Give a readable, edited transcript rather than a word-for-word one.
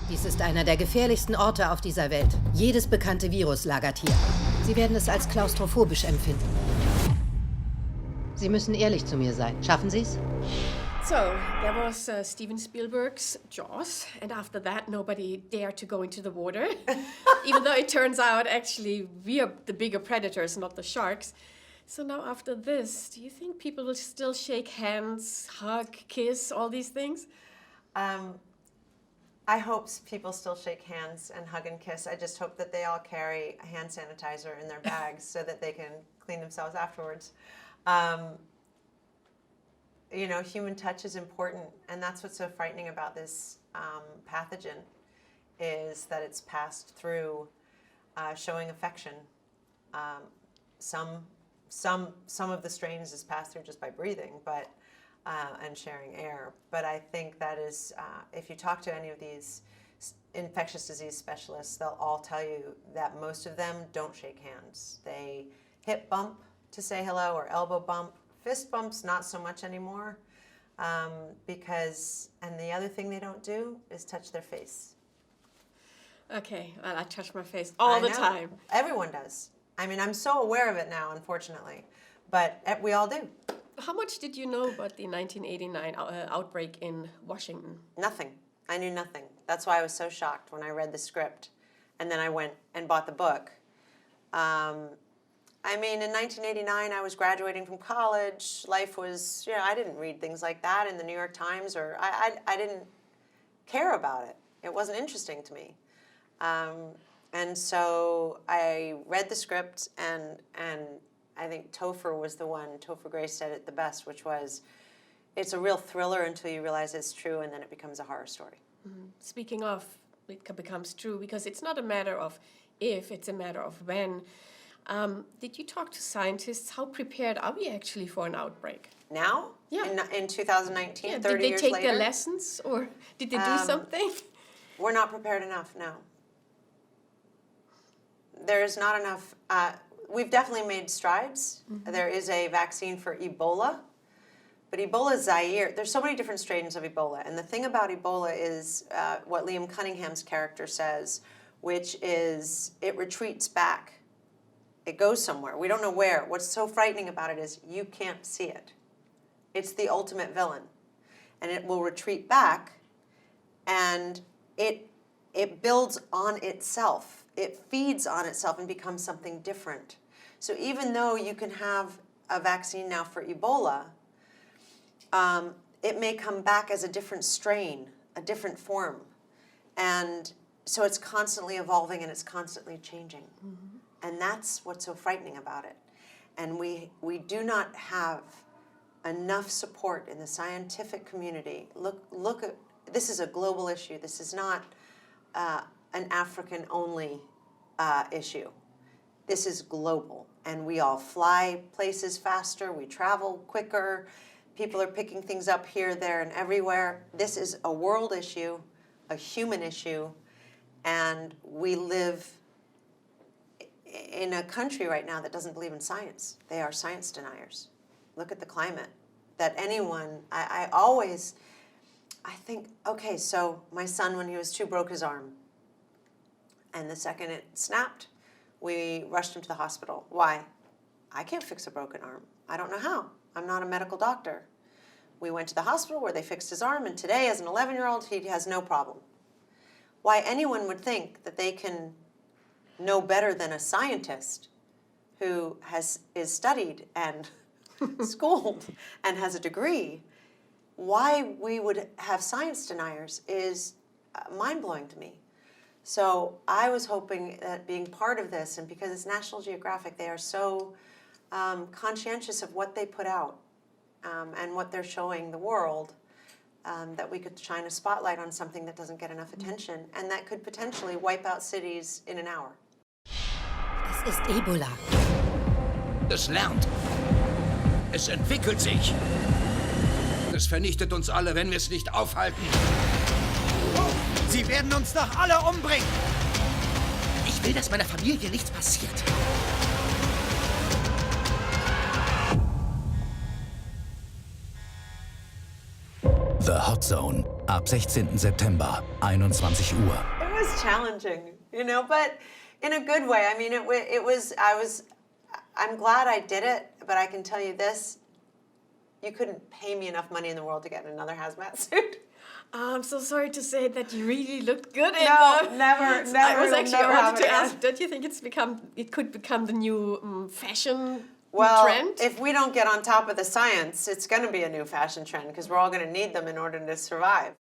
Dies ist einer der gefährlichsten Orte auf dieser Welt. Jedes bekannte Virus lagert hier. Sie werden es als klaustrophobisch empfinden. Sie müssen ehrlich zu mir sein. Schaffen Sie es? So, there was Steven Spielberg's Jaws, and after that nobody dared to go into the water. Even though it turns out actually we are the bigger predators, not the sharks. So now after this, do you think people will still shake hands, hug, kiss, all these things? I hope people still shake hands and hug and kiss. I just hope that they all carry a hand sanitizer in their bags so that they can clean themselves afterwards. You know, human touch is important, and that's what's so frightening about this pathogen, is that it's passed through showing affection. Some of the strains is passed through just by breathing, but and sharing air. But I think that is, if you talk to any of these infectious disease specialists, they'll all tell you that most of them don't shake hands. They hip bump to say hello or elbow bump. Fist bumps, not so much anymore, because, and the other thing they don't do is touch their face. Okay, well, I touch my face all the time. Everyone does. I mean, I'm so aware of it now, unfortunately, but we all do. How much did you know about the 1989 outbreak in Washington? Nothing. I knew nothing. That's why I was so shocked when I read the script, and then I went and bought the book. I mean, in 1989, I was graduating from college. Life was, you know, I didn't read things like that in the New York Times, or I didn't care about it. It wasn't interesting to me. And so I read the script, and I think Topher Grace said it the best, which was, it's a real thriller until you realize it's true, and then it becomes a horror story. Mm-hmm. Speaking of, it becomes true, because it's not a matter of if, it's a matter of when. Did you talk to scientists? How prepared are we actually for an outbreak? Now? Yeah. In 2019, yeah. 30 years later? Did they take their lessons, or did they do something? We're not prepared enough, no. There's not enough. We've definitely made strides. Mm-hmm. There is a vaccine for Ebola, but Ebola Zaire, there's so many different strains of Ebola, and the thing about Ebola is what Liam Cunningham's character says, which is it retreats back. It goes somewhere. We don't know where. What's so frightening about it is you can't see it. It's the ultimate villain. And it will retreat back, and it builds on itself. It feeds on itself and becomes something different. So even though you can have a vaccine now for Ebola, it may come back as a different strain, a different form. And so it's constantly evolving and it's constantly changing. Mm-hmm. And that's what's so frightening about it. And we do not have enough support in the scientific community. Look at, this is a global issue. This is not an African-only issue. This is global. And we all fly places faster. We travel quicker. People are picking things up here, there, and everywhere. This is a world issue, a human issue, and we live in a country right now that doesn't believe in science. They are science deniers. Look at the climate. That anyone, I think, okay, so my son, when he was 2, broke his arm. And the second it snapped, we rushed him to the hospital. Why? I can't fix a broken arm. I don't know how. I'm not a medical doctor. We went to the hospital where they fixed his arm, and today, as an 11-year-old, he has no problem. Why anyone would think that they can know better than a scientist who is studied and schooled and has a degree, why we would have science deniers is mind-blowing to me. So I was hoping that being part of this, and because it's National Geographic, they are so conscientious of what they put out and what they're showing the world, that we could shine a spotlight on something that doesn't get enough attention and that could potentially wipe out cities in an hour. Es ist Ebola. Es lernt. Es entwickelt sich. Es vernichtet uns alle, wenn wir es nicht aufhalten. Sie werden uns doch alle umbringen! Ich will, dass meiner Familie nichts passiert. The Hot Zone. Ab 16. September, 21 Uhr. It was challenging, you know, but in a good way. I mean, I'm glad I did it, but I can tell you this, you couldn't pay me enough money in the world to get another hazmat suit. I'm so sorry to say that you really looked good in No, them. never, I was actually never wanted to happen ask, don't you think it could become the new fashion Well, trend? if we don't get on top of the science, it's going to be a new fashion trend because we're all going to need them in order to survive.